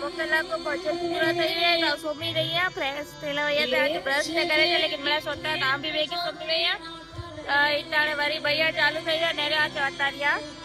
मोकला को भोजन पूरा થઈ ગયો સોમી રહી ફ્રેશ થેલા વયા આજે બ્રશ ને કરે છે લેકિન મને સોતા નામ ભી વેગી સોમી રહ્યા ઇટાણે વરી ભૈયા ચાલુ થઈ ગયા નેરે આ વાતારિયા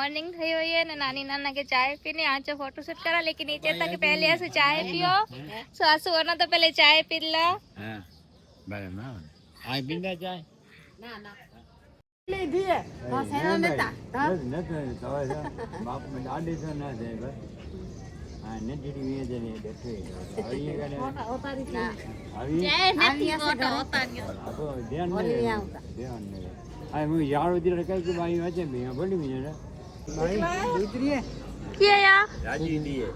मॉर्निंग थी हुई है ना नानी नाना के चाय पीने आज फोटो शूट करा लेकिन नीचे तक पहले ऐसे चाय पियो सासू वरना तो पहले चाय पी ला हां बराबर ना आई बिंदा चाय ना ना ले दिए बस है ना नेता हां न तो बाप में डाडी से ना दे बस हां ने दीदी ये दे बैठे और ये करे उतारी ना अभी जय नहीं फोटो उतारी तो ध्यान दे आई मु यार उधर कई के भाई आजे मैं बोली मैं ना भाई उतरी है क्या यार राजू दी है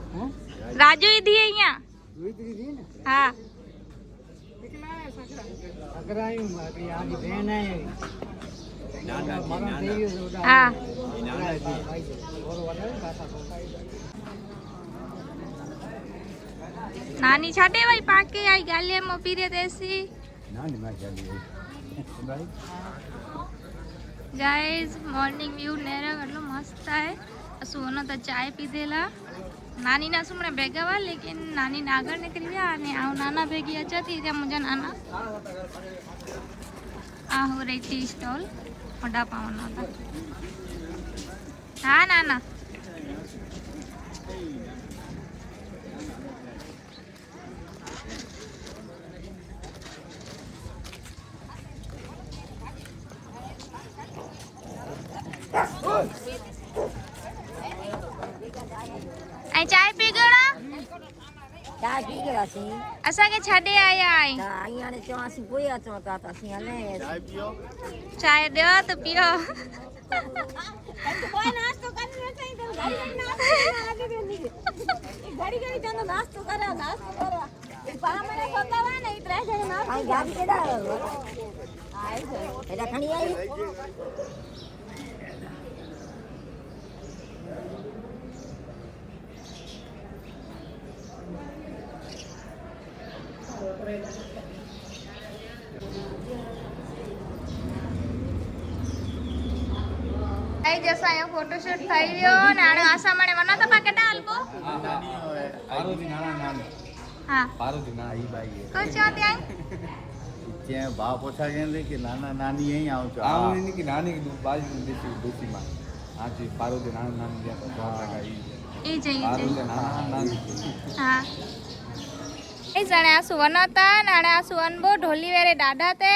राजू दी है यहां उतरी दी ना हां निकला है सकरा आई हूं अभी आज बहन है नाना हां नानी छाटे भाई पाके आई गालिया में पीरे देसी नानी मां चली भाई गाइस मॉर्निंग व्यू नेरा કેટલો મસ્ત है સુનો તો ચાય પીધેલા નાની ના સુમણે ભેગાવા લેકિન નાની નાગર નીકળી ગયા અને આ નાના ભેગી અચતી ત્યાં મુજા નાના આ હો રહી ટી સ્ટોલ વડા પાવનો હતા હા નાના चाय पी गया चाय पी गया सी असा के छाडे आया आई आइया ने चवासी पोया चोता ता सी ले चाय पियो चाय दे तो पियो कोई नाश्तो करने नहीं तो आगे देनी घड़ी घड़ी जानो नाश्तो करो पारा मने सोतावा नहीं त्रे जने ना आई गाड़ी केडा आई एडा खणी आई આઈ જસા અહીંયા ફોટોશૂટ થઈ ગયો ને આને આશા મને મનો તો પાકેટ આલકો પારુજી નાના હા પારુજી ના ઈ બાઈ કોઈ છો ત્યાં ત્યાં ભાવ પોછા કેમ કે નાના નાની અહીં આવ છો આવ ની કે નાની બાજુ દેશી માં આજી પારુજી નાના નાની ત્યાં તો ઈ જઈ પારુજી નાના નાની હા એ જણે આસુ વનતા નાણે આસુ અનબો ઢોલી વેરે દાડા તે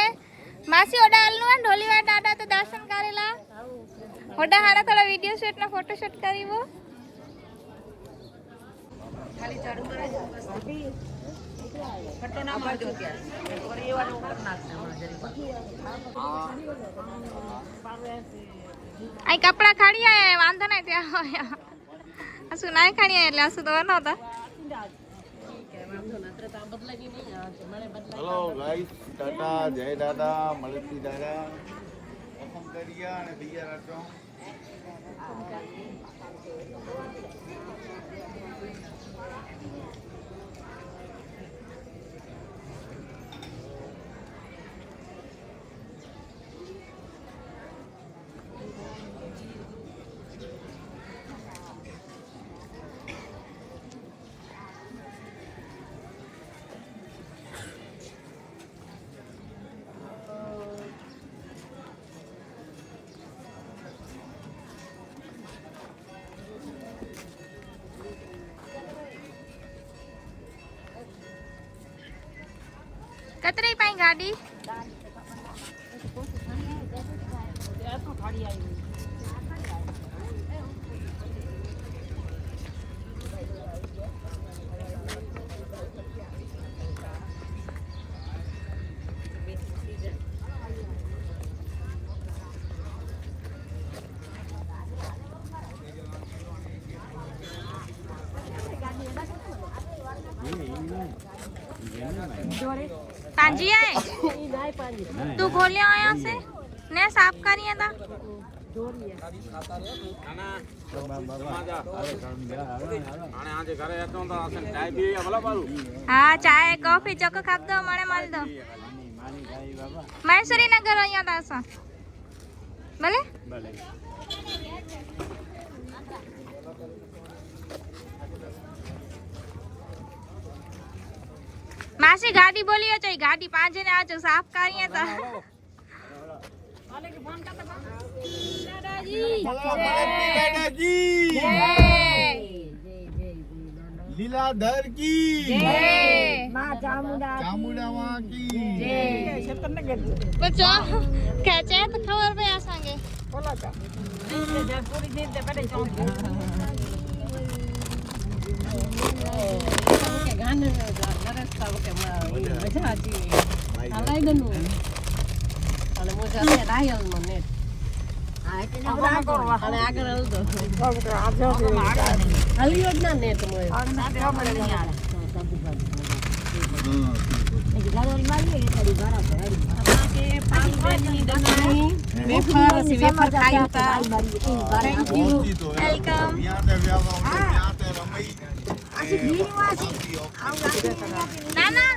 માસી ઓડા આલનું અને ઢોલી વેરે દાડા તે દર્શન કરેલા ઓડા હાડા થોડા વિડિયો શૂટ ને ફોટો શૂટ કરીવો ખાલી ચાડુ કરે ફટો ના મારજો ત્યારે ઓર એ વાળો ઉપર નાખશે હમણાં જરી આઈ કપડા ખાડી આયા વાંધો નહીં ત્યાં હોયા આસુ નાઈ ખાડી આયા એટલે આસુ તો વનતા હેલો ગાઈસ ટાટા જય દાદા મળતી દાદા ઓપન કરિયા અને ભૈયા રાચો कतरे पाई गाड़ी पांजी आए तू खोलिया आया से ने साफ करिए ता हाँ चाय कॉफी चक खाप दो मणे मल दो मैसरी नगर आया था सा भले मासी गाड़ी बोलिए चाहिए गाड़ी 5 जने आज साफ करिए ता दादाजी लीलाधर की मां चामुंडा चामुंडा की बच्चों कैचे तो खबर पे आसांगे बोलो तो पूरी दिन ते पड़े के गाने नरस्ता के मजा आती आलाई गनु અને મોજા ને રાયલ મને આ એટલે અને આગળ આવતો હાલી યોજના ને તો મોય ગાડી મારી એટલી બારા કે પાણી બેની દની વેફર ખાઈ તા થેન્ક યુ વેલકમ ત્યાં તે રમઈ ના ના